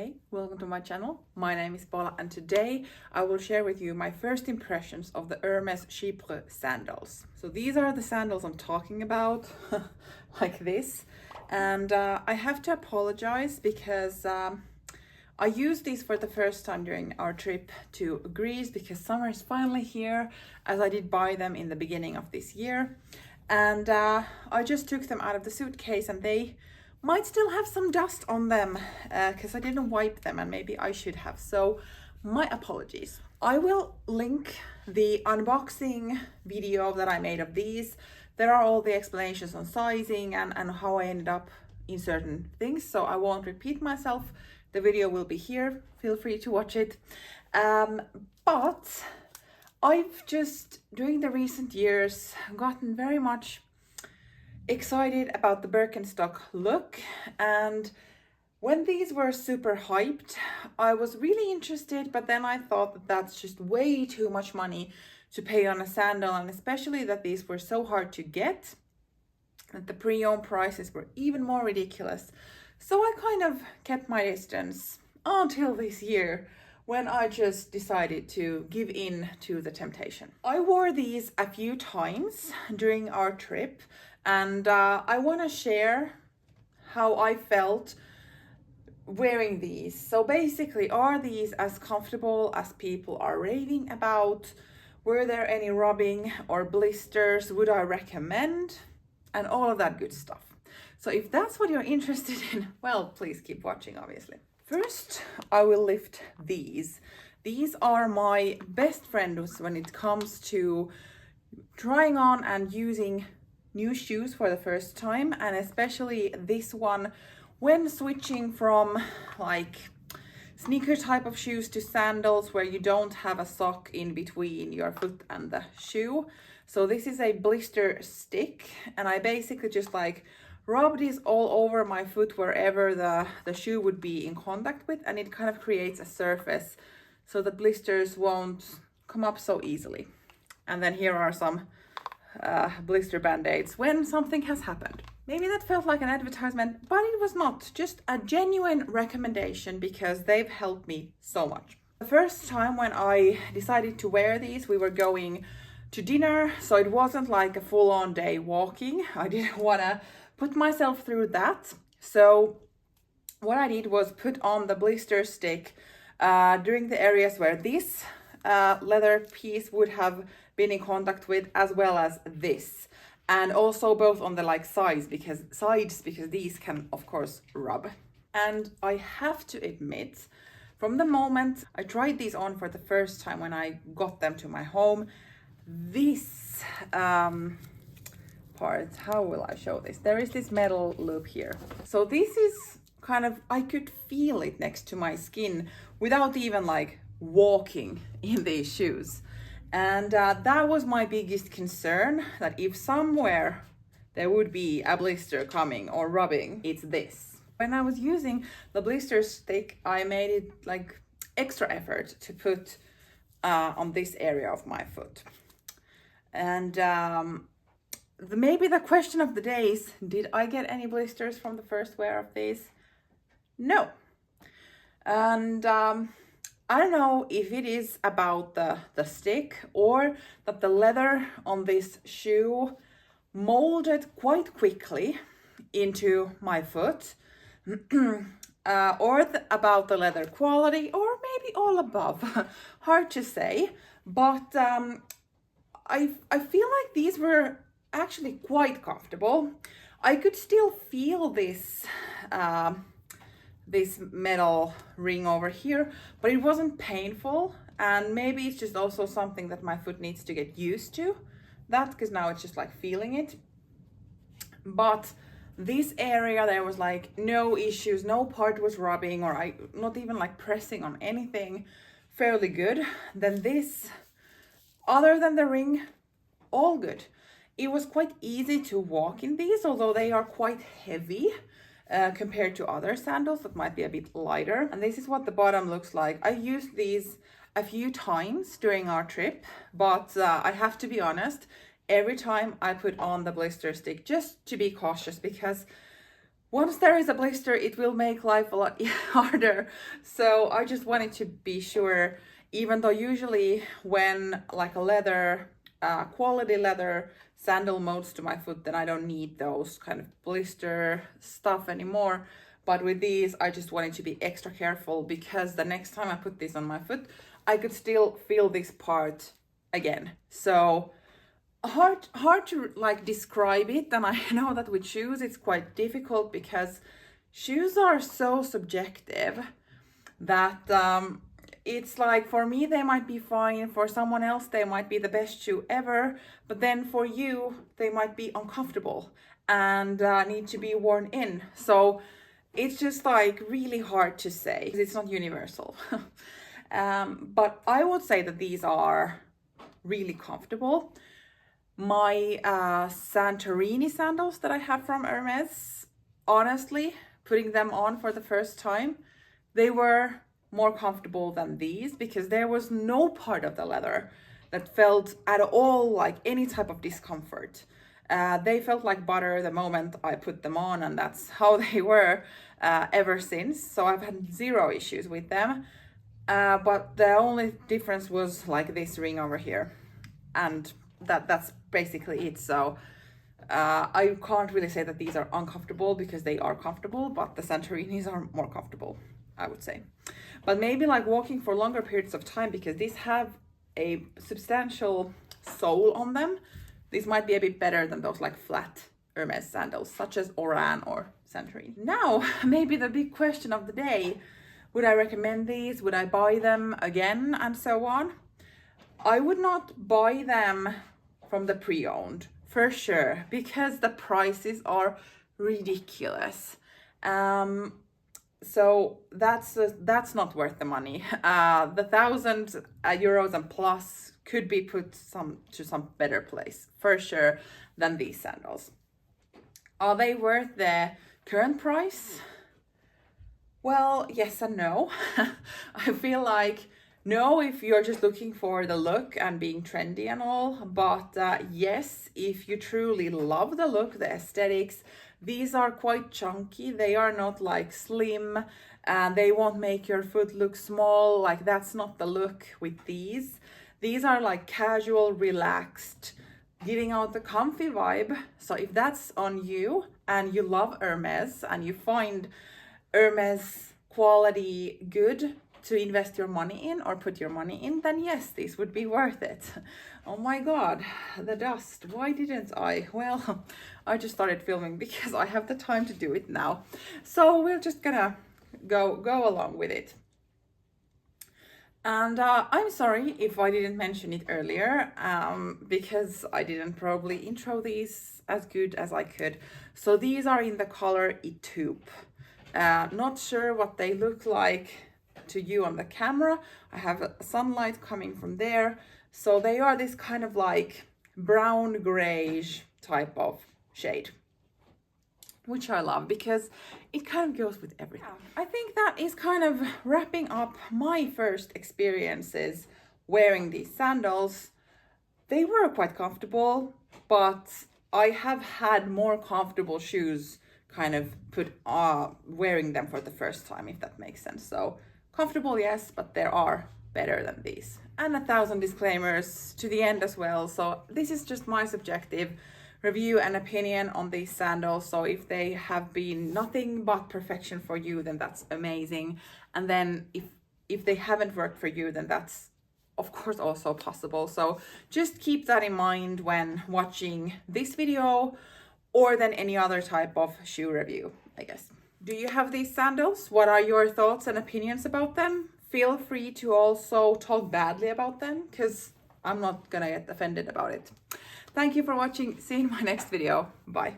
Hey, welcome to my channel. My name is Paula and today I will share with you my first impressions of the Hermès Chypre Sandals. So these are the sandals I'm talking about, like this. And I have to apologize because I used these for the first time during our trip to Greece because summer is finally here, as I did buy them in the beginning of this year. And I just took them out of the suitcase and they might still have some dust on them because I didn't wipe them and maybe I should have. So my apologies. I will link the unboxing video that I made of these. There are all the explanations on sizing and how I ended up in certain things. So I won't repeat myself. The video will be here. Feel free to watch it. But I've just, during the recent years, gotten very much excited about the Birkenstock look, and when these were super hyped I was really interested, but then I thought that that's just way too much money to pay on a sandal, and especially that these were so hard to get that the pre-owned prices were even more ridiculous. So I kind of kept my distance until this year when I just decided to give in to the temptation. I wore these a few times during our trip, and I want to share how I felt wearing these. So basically, are these as comfortable as people are raving about? Were there any rubbing or blisters? Would I recommend? And all of that good stuff. So if that's what you're interested in, well, please keep watching, obviously. First, I will lift these. These are my best friends when it comes to trying on and using new shoes for the first time, and especially this one when switching from like sneaker type of shoes to sandals where you don't have a sock in between your foot and the shoe. So this is a blister stick, and I basically just like rub this all over my foot wherever the shoe would be in contact with, and it kind of creates a surface so the blisters won't come up so easily. And then here are some blister band-aids when something has happened. Maybe that felt like an advertisement, but it was not. Just a genuine recommendation because they've helped me so much. The first time when I decided to wear these, we were going to dinner, so it wasn't like a full-on day walking. I didn't want to put myself through that. So what I did was put on the blister stick during the areas where this leather piece would have been in contact with, as well as this, and also both on the like sides because these can of course rub. And I have to admit, from the moment I tried these on for the first time when I got them to my home, this part, how will I show this? There is this metal loop here. So this is kind of, I could feel it next to my skin without even like walking in these shoes. And that was my biggest concern, that if somewhere there would be a blister coming or rubbing, it's this. When I was using the blister stick, I made it like extra effort to put on this area of my foot. And maybe the question of the day is, did I get any blisters from the first wear of these? No. And I don't know if it is about the stick or that the leather on this shoe molded quite quickly into my foot, or about the leather quality, or maybe all above. Hard to say, but I feel like these were actually quite comfortable. I could still feel this this metal ring over here, but it wasn't painful, and maybe it's just also something that my foot needs to get used to that, because now it's just like feeling it. But this area, there was like no issues, no part was rubbing, or I not even like pressing on anything, fairly good. Then this, other than the ring, all good. It was quite easy to walk in these, although they are quite heavy compared to other sandals that might be a bit lighter. And this is what the bottom looks like. I used these a few times during our trip, but I have to be honest, every time I put on the blister stick just to be cautious, because once there is a blister, it will make life a lot harder. So I just wanted to be sure, even though usually when like a leather, quality leather sandal molds to my foot, then I don't need those kind of blister stuff anymore. But with these, I just wanted to be extra careful, because the next time I put this on my foot, I could still feel this part again. So hard to like describe it, and I know that with shoes it's quite difficult, because shoes are so subjective that it's like, for me they might be fine, for someone else they might be the best shoe ever, but then for you they might be uncomfortable and need to be worn in. So it's just like really hard to say, it's not universal. But I would say that these are really comfortable. My Santorini sandals that I have from Hermès, honestly, putting them on for the first time, they were more comfortable than these, because there was no part of the leather that felt at all like any type of discomfort. They felt like butter the moment I put them on, and that's how they were ever since. So I've had zero issues with them. But the only difference was like this ring over here, and that's basically it. So I can't really say that these are uncomfortable, because they are comfortable, but the Santorinis are more comfortable, I would say. But maybe like walking for longer periods of time, because these have a substantial sole on them, these might be a bit better than those like flat Hermes sandals, such as Oran or Santorini. Now, maybe the big question of the day: would I recommend these? Would I buy them again? And so on. I would not buy them from the pre-owned, for sure, because the prices are ridiculous. So that's not worth the money. The 1,000 euros and plus could be put to some better place, for sure, than these sandals. Are they worth the current price? Well, yes and no. I feel like no, if you're just looking for the look and being trendy and all, but yes, if you truly love the look, the aesthetics, these are quite chunky. They are not like slim, and they won't make your foot look small. Like, that's not the look with these. These are like casual, relaxed, giving out the comfy vibe. So if that's on you and you love Hermes and you find Hermes quality good to invest your money in or put your money in, then yes, this would be worth it. Oh my god, the dust. Why didn't I? Well, I just started filming because I have the time to do it now. So we're just gonna go along with it. And I'm sorry if I didn't mention it earlier, because I didn't probably intro these as good as I could. So these are in the color Etoupe. Not sure what they look like to you on the camera. I have sunlight coming from there. So they are this kind of like brown grayish type of shade, which I love because it kind of goes with everything. Yeah. I think that is kind of wrapping up my first experiences wearing these sandals. They were quite comfortable, but I have had more comfortable shoes kind of wearing them for the first time, if that makes sense. So comfortable, yes, but there are better than these. And 1,000 disclaimers to the end as well. So this is just my subjective review and opinion on these sandals. So if they have been nothing but perfection for you, then that's amazing. And then if they haven't worked for you, then that's of course also possible. So just keep that in mind when watching this video, or then any other type of shoe review, I guess. Do you have these sandals? What are your thoughts and opinions about them? Feel free to also talk badly about them, because I'm not gonna get offended about it. Thank you for watching. See you in my next video. Bye.